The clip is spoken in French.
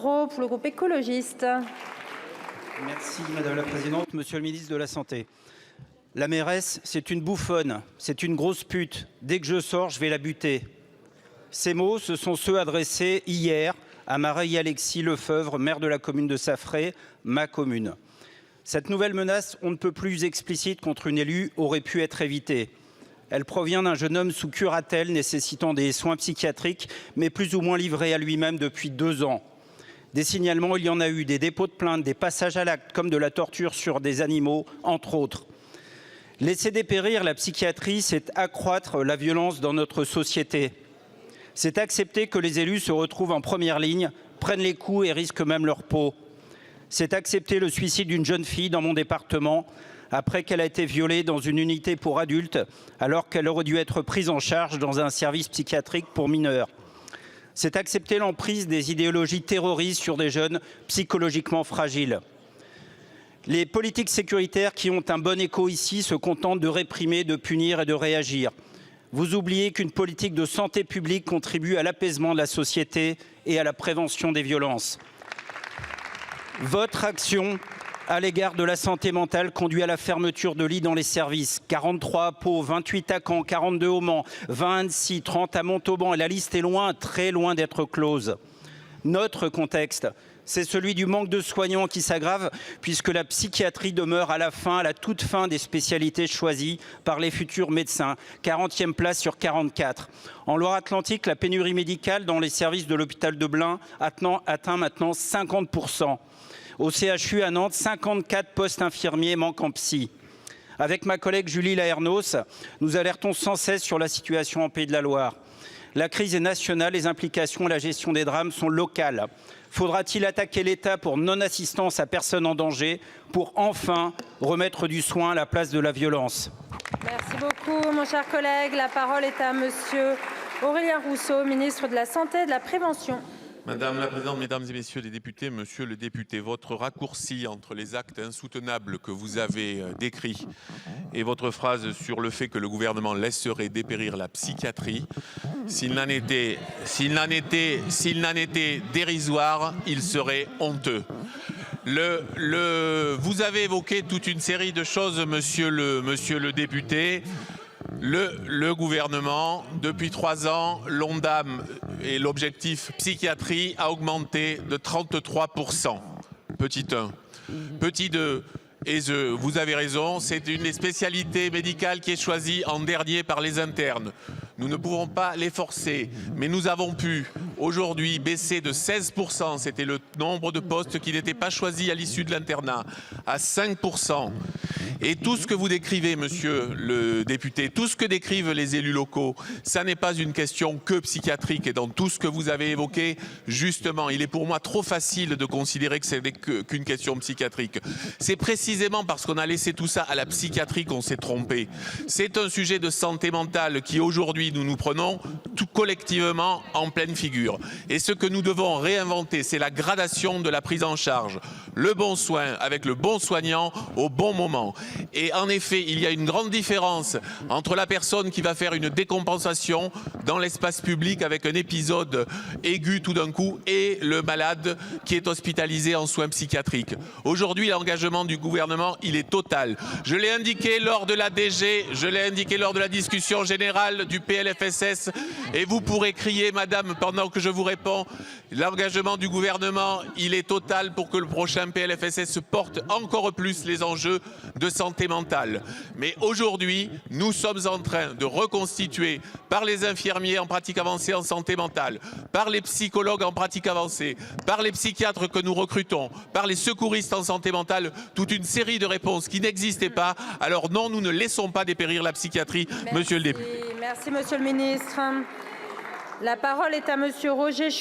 Vaudreuil pour le groupe écologiste. Merci Madame la Présidente, Monsieur le Ministre de la Santé. La mairesse, c'est une bouffonne, c'est une grosse pute. Dès que je sors, je vais la buter. Ces mots, ce sont ceux adressés hier à Marie-Alexis Lefeuvre, maire de la commune de Saffré, ma commune. Cette nouvelle menace, on ne peut plus explicite contre une élue, aurait pu être évitée. Elle provient d'un jeune homme sous curatelle nécessitant des soins psychiatriques, mais plus ou moins livré à lui-même depuis 2 ans. Des signalements, il y en a eu, des dépôts de plaintes, des passages à l'acte, comme de la torture sur des animaux, entre autres. Laisser dépérir la psychiatrie, c'est accroître la violence dans notre société. C'est accepter que les élus se retrouvent en première ligne, prennent les coups et risquent même leur peau. C'est accepter le suicide d'une jeune fille dans mon département, après qu'elle a été violée dans une unité pour adultes, alors qu'elle aurait dû être prise en charge dans un service psychiatrique pour mineurs. C'est accepter l'emprise des idéologies terroristes sur des jeunes psychologiquement fragiles. Les politiques sécuritaires qui ont un bon écho ici se contentent de réprimer, de punir et de réagir. Vous oubliez qu'une politique de santé publique contribue à l'apaisement de la société et à la prévention des violences. Votre action à l'égard de la santé mentale conduit à la fermeture de lits dans les services. 43 à Pau, 28 à Caen, 42 au Mans, 20 à Annecy, 30 à Montauban. Et la liste est loin, très loin d'être close. Notre contexte, c'est celui du manque de soignants qui s'aggrave puisque la psychiatrie demeure à la toute fin des spécialités choisies par les futurs médecins. 40e place sur 44. En Loire-Atlantique, la pénurie médicale dans les services de l'hôpital de Blain atteint maintenant 50%. Au CHU à Nantes, 54 postes infirmiers manquent en psy. Avec ma collègue Julie Laernos, nous alertons sans cesse sur la situation en Pays de la Loire. La crise est nationale, les implications et la gestion des drames sont locales. Faudra-t-il attaquer l'État pour non-assistance à personne en danger, pour enfin remettre du soin à la place de la violence? Merci beaucoup, mon cher collègue. La parole est à monsieur Aurélien Rousseau, ministre de la Santé et de la Prévention. Madame la Présidente, Mesdames et Messieurs les députés, Monsieur le député, votre raccourci entre les actes insoutenables que vous avez décrits et votre phrase sur le fait que le gouvernement laisserait dépérir la psychiatrie, s'il n'en était dérisoire, il serait honteux. Vous avez évoqué toute une série de choses, monsieur le député. Le gouvernement, depuis 3 ans, l'ONDAM et l'objectif psychiatrie a augmenté de 33%. Petit 1. Petit 2. Et vous avez raison, c'est une des spécialités médicales qui est choisie en dernier par les internes. Nous ne pouvons pas les forcer, mais nous avons pu aujourd'hui baisser de 16%, c'était le nombre de postes qui n'étaient pas choisis à l'issue de l'internat, à 5%. Et tout ce que vous décrivez, monsieur le député, tout ce que décrivent les élus locaux, ça n'est pas une question que psychiatrique. Et dans tout ce que vous avez évoqué, justement, il est pour moi trop facile de considérer que c'est qu'une question psychiatrique. C'est précisément parce qu'on a laissé tout ça à la psychiatrie qu'on s'est trompé. C'est un sujet de santé mentale qui aujourd'hui nous prenons tout collectivement en pleine figure. Et ce que nous devons réinventer, c'est la gradation de la prise en charge. Le bon soin avec le bon soignant au bon moment. Et en effet, il y a une grande différence entre la personne qui va faire une décompensation dans l'espace public avec un épisode aigu tout d'un coup et le malade qui est hospitalisé en soins psychiatriques. Aujourd'hui, l'engagement du gouvernement, il est total. Je l'ai indiqué lors de la DG, je l'ai indiqué lors de la discussion générale du PLFSS et vous pourrez crier, madame, pendant que je vous réponds, l'engagement du gouvernement, il est total pour que le prochain PLFSS porte encore plus les enjeux de santé mentale. Mais aujourd'hui, nous sommes en train de reconstituer par les infirmiers en pratique avancée en santé mentale, par les psychologues en pratique avancée, par les psychiatres que nous recrutons, par les secouristes en santé mentale, toute une série de réponses qui n'existaient pas. Alors non, nous ne laissons pas dépérir la psychiatrie, monsieur le député. Merci, monsieur le ministre. La parole est à monsieur Roger